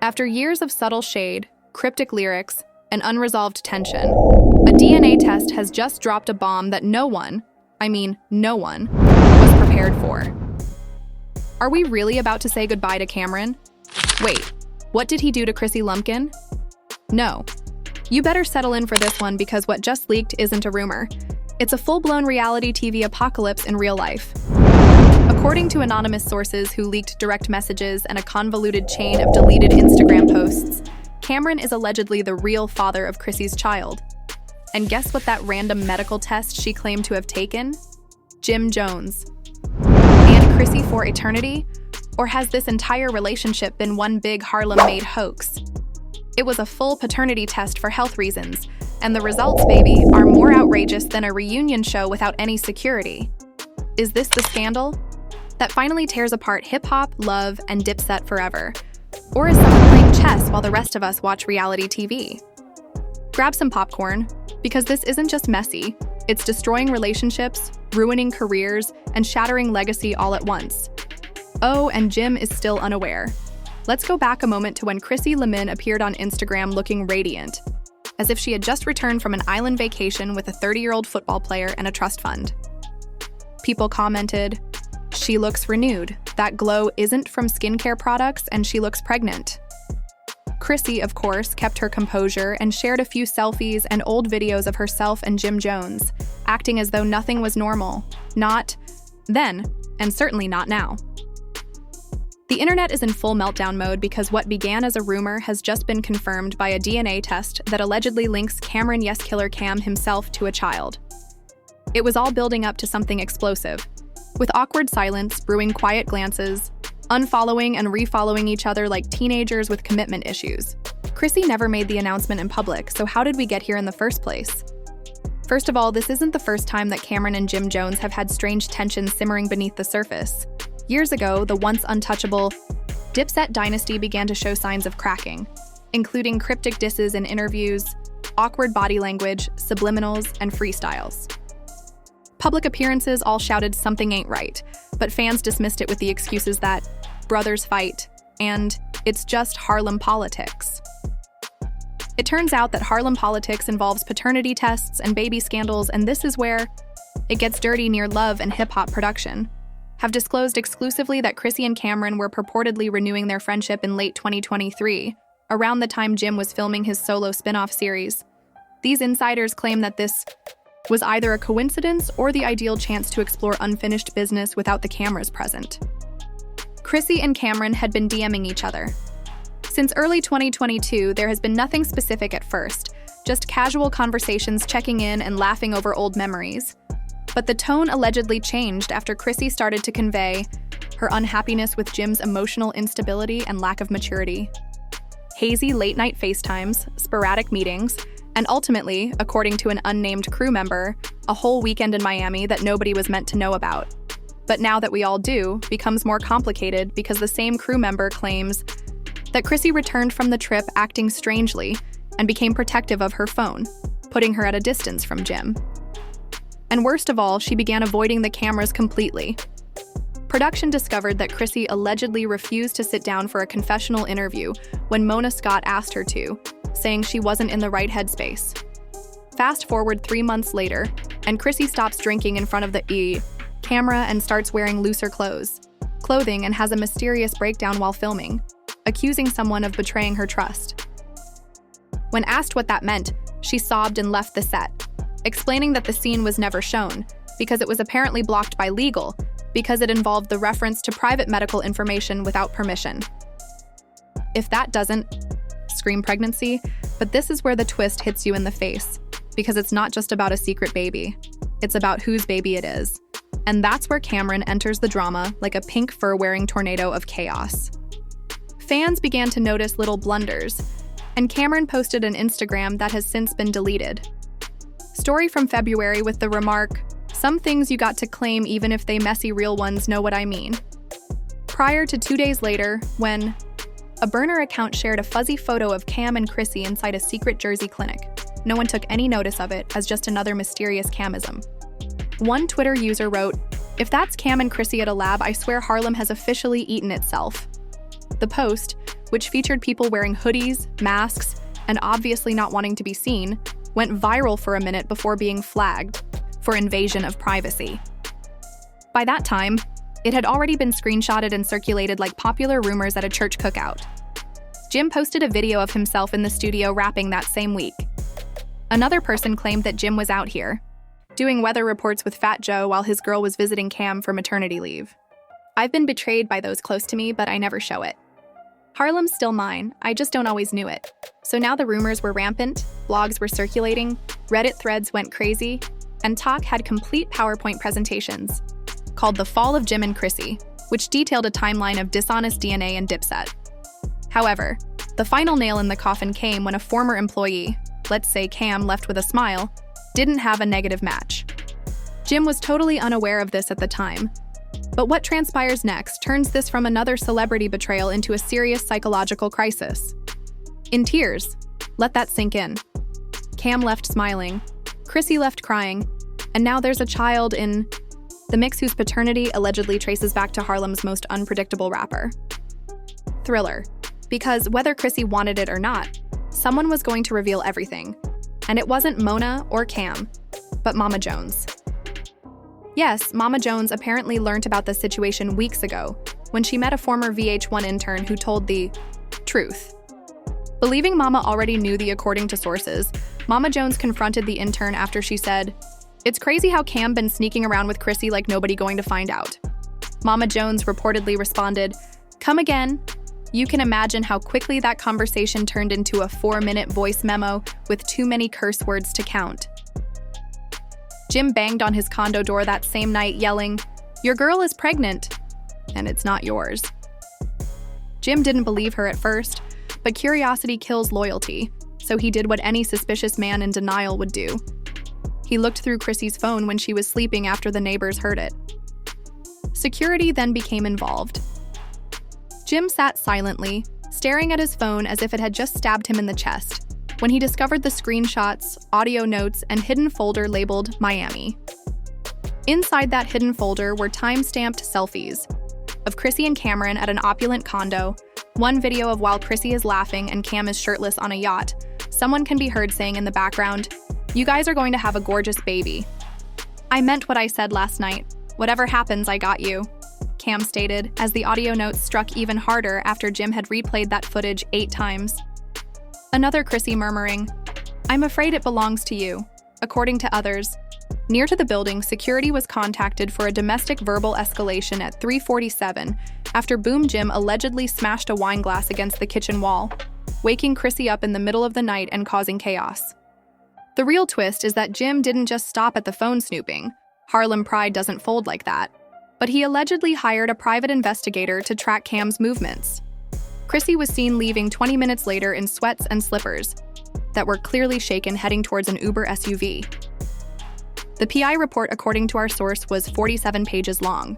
After years of subtle shade, cryptic lyrics, and unresolved tension, a DNA test has just dropped a bomb that no one was prepared for. Are we really about to say goodbye to Cameron? Wait, what did he do to CHRISSY LAMPKIN? No. You better settle in for this one because what just leaked isn't a rumor. It's a full-blown reality TV apocalypse in real life. According to anonymous sources who leaked direct messages and a convoluted chain of deleted Instagram posts, Cameron is allegedly the real father of CHRISSY's child. And guess what that random medical test she claimed to have taken? Jim Jones. And CHRISSY for eternity? Or has this entire relationship been one big Harlem-made hoax? It was a full paternity test for health reasons, and the results, baby, are more outrageous than a reunion show without any security. Is this the scandal that finally tears apart hip-hop, love, and Dipset forever? Or is someone playing chess while the rest of us watch reality TV? Grab some popcorn, because this isn't just messy, it's destroying relationships, ruining careers, and shattering legacy all at once. Oh, and Jim is still unaware. Let's go back a moment to when CHRISSY LAMPKIN appeared on Instagram looking radiant, as if she had just returned from an island vacation with a 30-year-old football player and a trust fund. People commented, "She looks renewed. That glow isn't from skincare products and she looks pregnant." CHRISSY, of course, kept her composure and shared a few selfies and old videos of herself and Jim Jones, acting as though nothing was normal. Not then, and certainly not now. The internet is in full meltdown mode because what began as a rumor has just been confirmed by a DNA test that allegedly links Cameron Yes Killer Cam himself to a child. It was all building up to something explosive, with awkward silence brewing quiet glances, unfollowing and refollowing each other like teenagers with commitment issues. CHRISSY never made the announcement in public, so how did we get here in the first place? First of all, this isn't the first time that Cameron and Jim Jones have had strange tensions simmering beneath the surface. Years ago, the once untouchable Dipset dynasty began to show signs of cracking, including cryptic disses in interviews, awkward body language, subliminals, and freestyles. Public appearances all shouted something ain't right, but fans dismissed it with the excuses that brothers fight, and it's just Harlem politics. It turns out that Harlem politics involves paternity tests and baby scandals, and this is where it gets dirty near love and hip-hop production. Have disclosed exclusively that CHRISSY and Cameron were purportedly renewing their friendship in late 2023, around the time Jim was filming his solo spin-off series. These insiders claim that this was either a coincidence or the ideal chance to explore unfinished business without the cameras present. CHRISSY and Cameron had been DMing each other. Since early 2022, there has been nothing specific at first, just casual conversations checking in and laughing over old memories. But the tone allegedly changed after CHRISSY started to convey her unhappiness with Jim's emotional instability and lack of maturity. Hazy late-night FaceTimes, sporadic meetings, and ultimately, according to an unnamed crew member, a whole weekend in Miami that nobody was meant to know about. But now that we all do, becomes more complicated because the same crew member claims that CHRISSY returned from the trip acting strangely and became protective of her phone, putting her at a distance from Jim. And worst of all, she began avoiding the cameras completely. Production discovered that CHRISSY allegedly refused to sit down for a confessional interview when Mona Scott asked her to, saying she wasn't in the right headspace. Fast forward 3 months later, and CHRISSY stops drinking in front of the camera and starts wearing looser clothing and has a mysterious breakdown while filming, accusing someone of betraying her trust. When asked what that meant, she sobbed and left the set, explaining that the scene was never shown because it was apparently blocked by legal because it involved the reference to private medical information without permission. If that doesn't scream pregnancy, but this is where the twist hits you in the face, because it's not just about a secret baby, it's about whose baby it is. And that's where Cameron enters the drama like a pink fur-wearing tornado of chaos. Fans began to notice little blunders, and Cameron posted an Instagram that has since been deleted. Story from February with the remark, "Some things you got to claim even if they messy real ones know what I mean." Prior to 2 days later, when a burner account shared a fuzzy photo of Cam and CHRISSY inside a secret Jersey clinic. No one took any notice of it as just another mysterious Camism. One Twitter user wrote, "If that's Cam and CHRISSY at a lab, I swear Harlem has officially eaten itself." The post, which featured people wearing hoodies, masks, and obviously not wanting to be seen, went viral for a minute before being flagged for invasion of privacy. By that time, it had already been screenshotted and circulated like popular rumors at a church cookout. Jim posted a video of himself in the studio rapping that same week. Another person claimed that Jim was out here, doing weather reports with Fat Joe while his girl was visiting Cam for maternity leave. I've been betrayed by those close to me, but I never show it. Harlem's still mine, I just don't always knew it. So now the rumors were rampant, blogs were circulating, Reddit threads went crazy, and Talk had complete PowerPoint presentations called The Fall of Jim and Chrissy, which detailed a timeline of dishonest DNA and Dipset. However, the final nail in the coffin came when a former employee, let's say Cam left with a smile, didn't have a negative match. Jim was totally unaware of this at the time, but what transpires next turns this from another celebrity betrayal into a serious psychological crisis. In tears, let that sink in. Cam left smiling, Chrissy left crying, and now there's a child in the mix whose paternity allegedly traces back to Harlem's most unpredictable rapper. Thriller, because whether Chrissy wanted it or not, someone was going to reveal everything. And it wasn't Mona or Cam, but Mama Jones. Yes, Mama Jones apparently learned about the situation weeks ago when she met a former VH1 intern who told the truth. Believing Mama already knew the according to sources, Mama Jones confronted the intern after she said, "It's crazy how Cam been sneaking around with Chrissy like nobody going to find out." Mama Jones reportedly responded, "Come again." You can imagine how quickly that conversation turned into a 4-minute voice memo with too many curse words to count. Jim banged on his condo door that same night, yelling, "Your girl is pregnant, and it's not yours." Jim didn't believe her at first, but curiosity kills loyalty, so he did what any suspicious man in denial would do. He looked through Chrissy's phone when she was sleeping after the neighbors heard it. Security then became involved. Jim sat silently, staring at his phone as if it had just stabbed him in the chest, when he discovered the screenshots, audio notes, and hidden folder labeled Miami. Inside that hidden folder were time-stamped selfies of Chrissy and Cameron at an opulent condo, one video of while Chrissy is laughing and Cam is shirtless on a yacht. Someone can be heard saying in the background, "You guys are going to have a gorgeous baby." "I meant what I said last night. Whatever happens, I got you," Cam stated, as the audio notes struck even harder after Jim had replayed that footage 8 times. Another Chrissy murmuring, "I'm afraid it belongs to you," according to others. Near to the building, security was contacted for a domestic verbal escalation at 3:47 after Boom Jim allegedly smashed a wine glass against the kitchen wall, waking Chrissy up in the middle of the night and causing chaos. The real twist is that Jim didn't just stop at the phone snooping. Harlem pride doesn't fold like that. But he allegedly hired a private investigator to track Cam's movements. Chrissy was seen leaving 20 minutes later in sweats and slippers that were clearly shaken, heading towards an Uber SUV. The PI report, according to our source, was 47 pages long.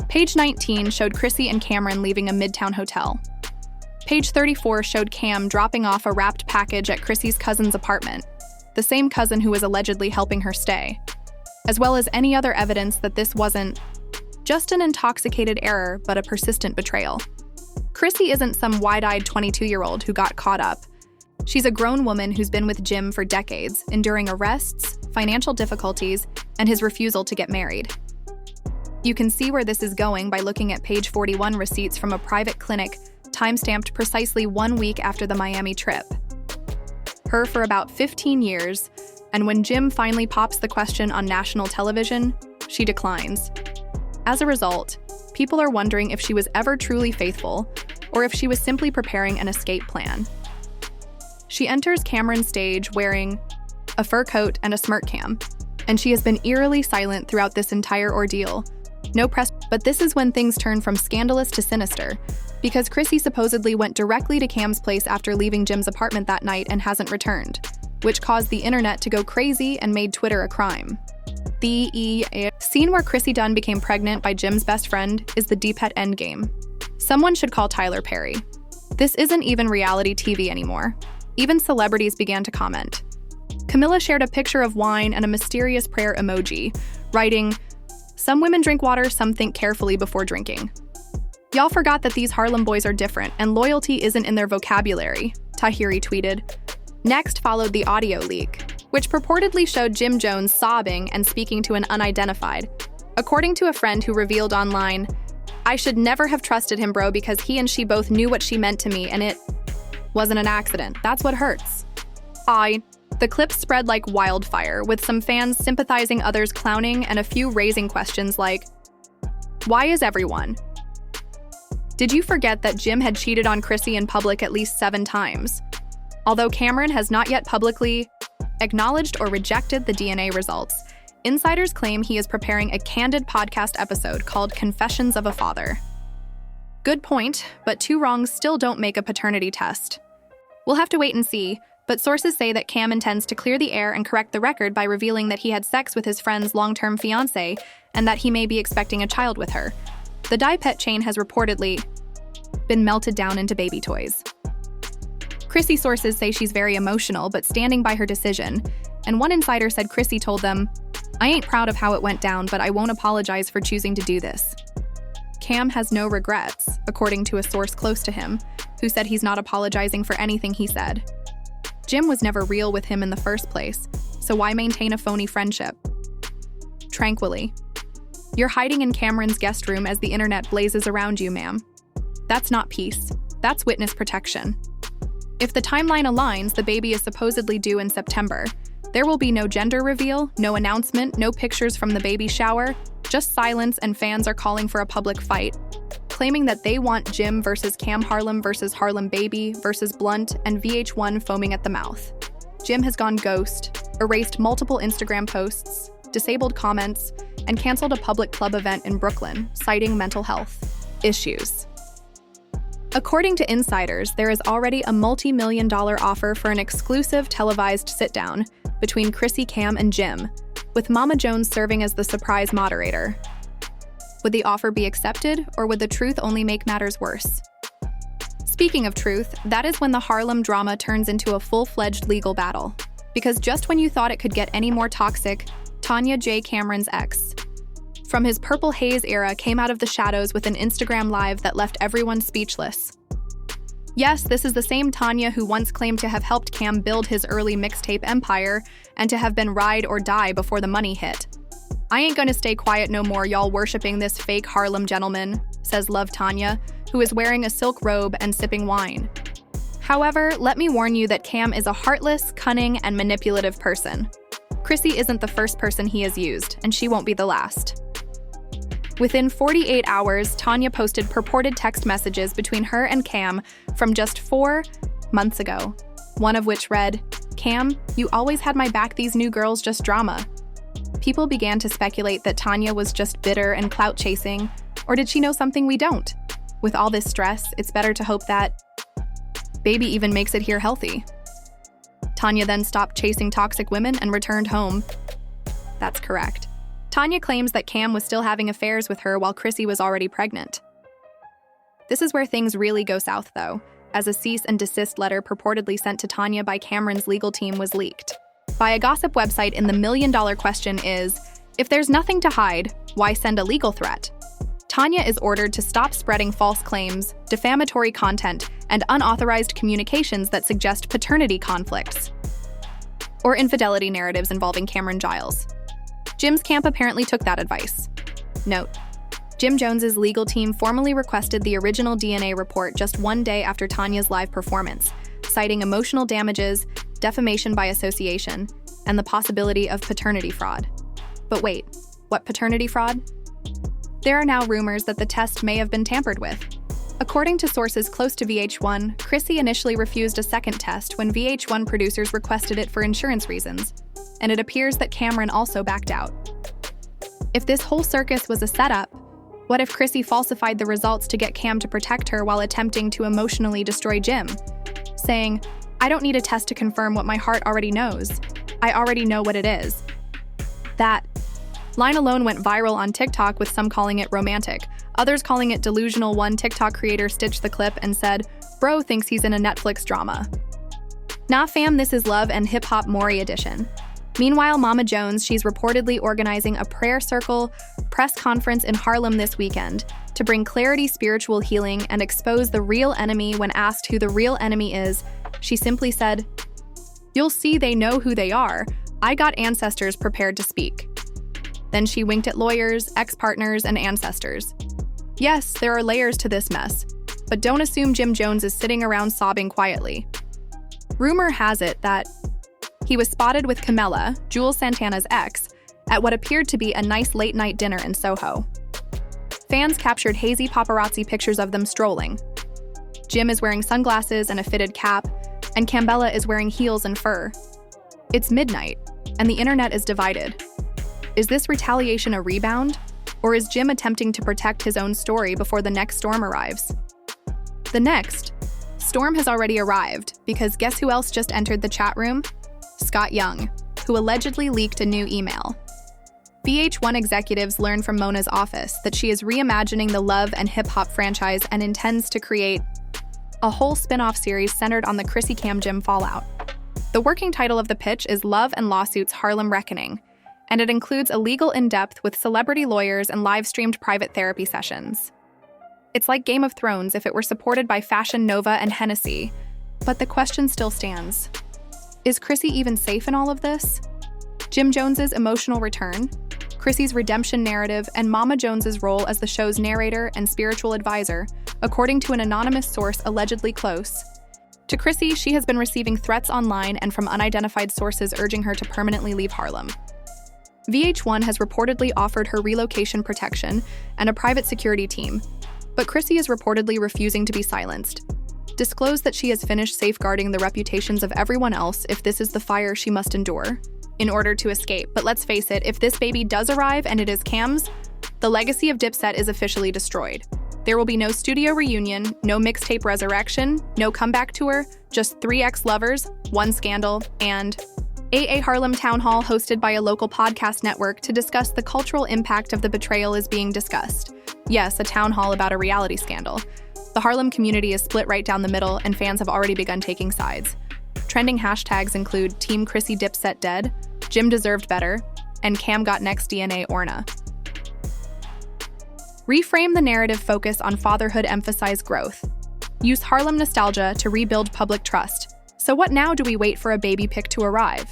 Page 19 showed Chrissy and Cameron leaving a Midtown hotel. Page 34 showed Cam dropping off a wrapped package at Chrissy's cousin's apartment, the same cousin who was allegedly helping her stay, as well as any other evidence that this wasn't just an intoxicated error, but a persistent betrayal. Chrissy isn't some wide-eyed 22-year-old who got caught up. She's a grown woman who's been with Jim for decades, enduring arrests, financial difficulties, and his refusal to get married. You can see where this is going by looking at page 41 receipts from a private clinic, time-stamped precisely 1 week after the Miami trip. Her for about 15 years, and when Jim finally pops the question on national television, she declines. As a result, people are wondering if she was ever truly faithful, or if she was simply preparing an escape plan. She enters Cameron's stage wearing a fur coat and a smirk cam, and she has been eerily silent throughout this entire ordeal. No press, but this is when things turn from scandalous to sinister, because Chrissy supposedly went directly to Cam's place after leaving Jim's apartment that night and hasn't returned, which caused the internet to go crazy and made Twitter a crime. The scene where Chrissy Dunn became pregnant by Jim's best friend is the Deephead endgame. Someone should call Tyler Perry. This isn't even reality TV anymore. Even celebrities began to comment. Camilla shared a picture of wine and a mysterious prayer emoji, writing, "Some women drink water, some think carefully before drinking." Y'all forgot that these Harlem boys are different and loyalty isn't in their vocabulary, Tahiri tweeted. Next followed the audio leak, which purportedly showed Jim Jones sobbing and speaking to an unidentified. According to a friend who revealed online, "I should never have trusted him, bro, because he and she both knew what she meant to me and it wasn't an accident. That's what hurts." The clip spread like wildfire, with some fans sympathizing, others clowning, and a few raising questions like, "Why is everyone? Did you forget that Jim had cheated on Chrissy in public at least 7 times? Although Cameron has not yet publicly acknowledged or rejected the DNA results, insiders claim he is preparing a candid podcast episode called Confessions of a Father. Good point, but 2 wrongs still don't make a paternity test. We'll have to wait and see, but sources say that Cam intends to clear the air and correct the record by revealing that he had sex with his friend's long-term fiancée and that he may be expecting a child with her. The dye pet chain has reportedly been melted down into baby toys. Chrissy sources say she's very emotional but standing by her decision, and one insider said Chrissy told them, "I ain't proud of how it went down, but I won't apologize for choosing to do this." Cam has no regrets, according to a source close to him, who said he's not apologizing for anything he said. Jim was never real with him in the first place, so why maintain a phony friendship? Tranquilly. You're hiding in Cameron's guest room as the internet blazes around you, ma'am. That's not peace. That's witness protection. If the timeline aligns, the baby is supposedly due in September. There will be no gender reveal, no announcement, no pictures from the baby shower, just silence, and fans are calling for a public fight, claiming that they want Jim versus Cam, Harlem versus Harlem Baby versus Blunt, and VH1 foaming at the mouth. Jim has gone ghost, erased multiple Instagram posts, disabled comments, and canceled a public club event in Brooklyn, citing mental health issues. According to insiders, there is already a multi-million-dollar offer for an exclusive televised sit-down between Chrissy, Cam, and Jim, with Mama Jones serving as the surprise moderator. Would the offer be accepted, or would the truth only make matters worse? Speaking of truth, that is when the Harlem drama turns into a full-fledged legal battle. Because just when you thought it could get any more toxic, Tanya J. Cameron's ex, from his Purple Haze era, came out of the shadows with an Instagram live that left everyone speechless. Yes, this is the same Tanya who once claimed to have helped Cam build his early mixtape empire and to have been ride or die before the money hit. "I ain't gonna stay quiet no more, y'all worshiping this fake Harlem gentleman," says Love Tanya, who is wearing a silk robe and sipping wine. However, let me warn you that Cam is a heartless, cunning, and manipulative person. Chrissy isn't the first person he has used, and she won't be the last. Within 48 hours, Tanya posted purported text messages between her and Cam from just 4 months ago, one of which read, "Cam, you always had my back, these new girls just drama." People began to speculate that Tanya was just bitter and clout chasing, or did she know something we don't? With all this stress, it's better to hope that baby even makes it here healthy. Tanya then stopped chasing toxic women and returned home. That's correct. Tanya claims that Cam was still having affairs with her while Chrissy was already pregnant. This is where things really go south, though, as a cease and desist letter purportedly sent to Tanya by Cameron's legal team was leaked by a gossip website, and the million-dollar question is, if there's nothing to hide, why send a legal threat? Tanya is ordered to stop spreading false claims, defamatory content, and unauthorized communications that suggest paternity conflicts or infidelity narratives involving Cameron Giles. Jim's camp apparently took that advice. Note: Jim Jones's legal team formally requested the original DNA report just 1 day after Tanya's live performance, citing emotional damages, defamation by association, and the possibility of paternity fraud. But wait, what paternity fraud? There are now rumors that the test may have been tampered with. According to sources close to VH1, Chrissy initially refused a second test when VH1 producers requested it for insurance reasons, and it appears that Cameron also backed out. If this whole circus was a setup, what if Chrissy falsified the results to get Cam to protect her while attempting to emotionally destroy Jim, saying, "I don't need a test to confirm what my heart already knows. I already know what it is." That line alone went viral on TikTok, with some calling it romantic, others calling it delusional. One TikTok creator stitched the clip and said, "Bro thinks he's in a Netflix drama." Nah fam, this is love and hip-hop Maury edition. Meanwhile, Mama Jones, she's reportedly organizing a prayer circle press conference in Harlem this weekend to To bring clarity, spiritual healing, and expose the real enemy when asked who the real enemy is, she simply said, "You'll see they know who they are. I got ancestors prepared to speak." Then she winked at lawyers, ex-partners, and ancestors. Yes, there are layers to this mess, but don't assume Jim Jones is sitting around sobbing quietly. Rumor has it that he was spotted with Camilla, Jules Santana's ex, at what appeared to be a nice late-night dinner in Soho. Fans captured hazy paparazzi pictures of them strolling. Jim is wearing sunglasses and a fitted cap, and Cambella is wearing heels and fur. It's midnight, and the internet is divided. Is this retaliation a rebound? Or is Jim attempting to protect his own story before the next storm arrives? The next storm has already arrived, because guess who else just entered the chat room? Scott Young, who allegedly leaked a new email. VH1 executives learned from Mona's office that she is reimagining the Love and Hip Hop franchise and intends to create a whole spin-off series centered on the Chrissy Cam Jim fallout. The working title of the pitch is Love and Lawsuits Harlem Reckoning, and it includes a legal in-depth with celebrity lawyers and live-streamed private therapy sessions. It's like Game of Thrones if it were supported by Fashion Nova and Hennessy, but the question still stands. Is Chrissy even safe in all of this? Jim Jones's emotional return, Chrissy's redemption narrative, and Mama Jones's role as the show's narrator and spiritual advisor, according to an anonymous source allegedly close. To Chrissy, she has been receiving threats online and from unidentified sources urging her to permanently leave Harlem. VH1 has reportedly offered her relocation protection and a private security team, but Chrissy is reportedly refusing to be silenced. Disclosed that she has finished safeguarding the reputations of everyone else if this is the fire she must endure in order to escape. But let's face it, if this baby does arrive and it is Cam's, the legacy of Dipset is officially destroyed. There will be no studio reunion, no mixtape resurrection, no comeback tour, just 3 ex-lovers, 1 scandal, and a Harlem town hall hosted by a local podcast network to discuss the cultural impact of the betrayal is being discussed. Yes, a town hall about a reality scandal. The Harlem community is split right down the middle, and fans have already begun taking sides. Trending hashtags include Team Chrissy Dipset Dead, Jim Deserved Better, and Cam Got Next DNA Orna. Reframe the narrative, focus on fatherhood, emphasize growth. Use Harlem nostalgia to rebuild public trust. So what now? Do we wait for a baby pic to arrive?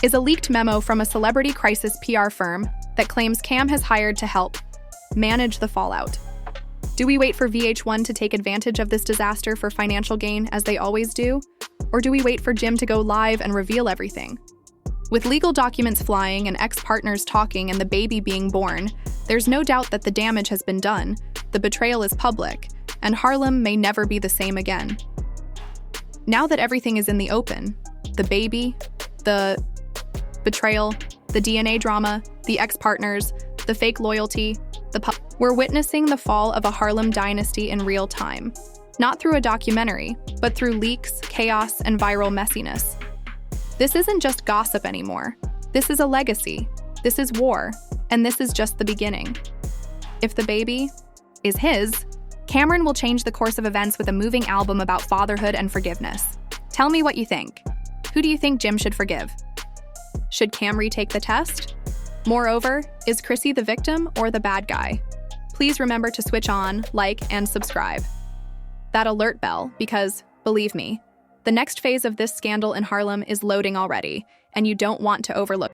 Is a leaked memo from a celebrity crisis PR firm that claims Cam has hired to help manage the fallout. Do we wait for VH1 to take advantage of this disaster for financial gain, as they always do? Or do we wait for Jim to go live and reveal everything? With legal documents flying and ex-partners talking and the baby being born, there's no doubt that the damage has been done, the betrayal is public, and Harlem may never be the same again. Now that everything is in the open, the baby, the betrayal, the DNA drama, the ex-partners, the fake loyalty, we're witnessing the fall of a Harlem dynasty in real time, not through a documentary, but through leaks, chaos, and viral messiness. This isn't just gossip anymore. This is a legacy. This is war, and this is just the beginning. If the baby is his, Cameron will change the course of events with a moving album about fatherhood and forgiveness. Tell me what you think. Who do you think Jim should forgive? Should Cam retake the test? Moreover, is Chrissy the victim or the bad guy? Please remember to switch on, like, and subscribe. That alert bell, because, believe me, the next phase of this scandal in Harlem is loading already, and you don't want to overlook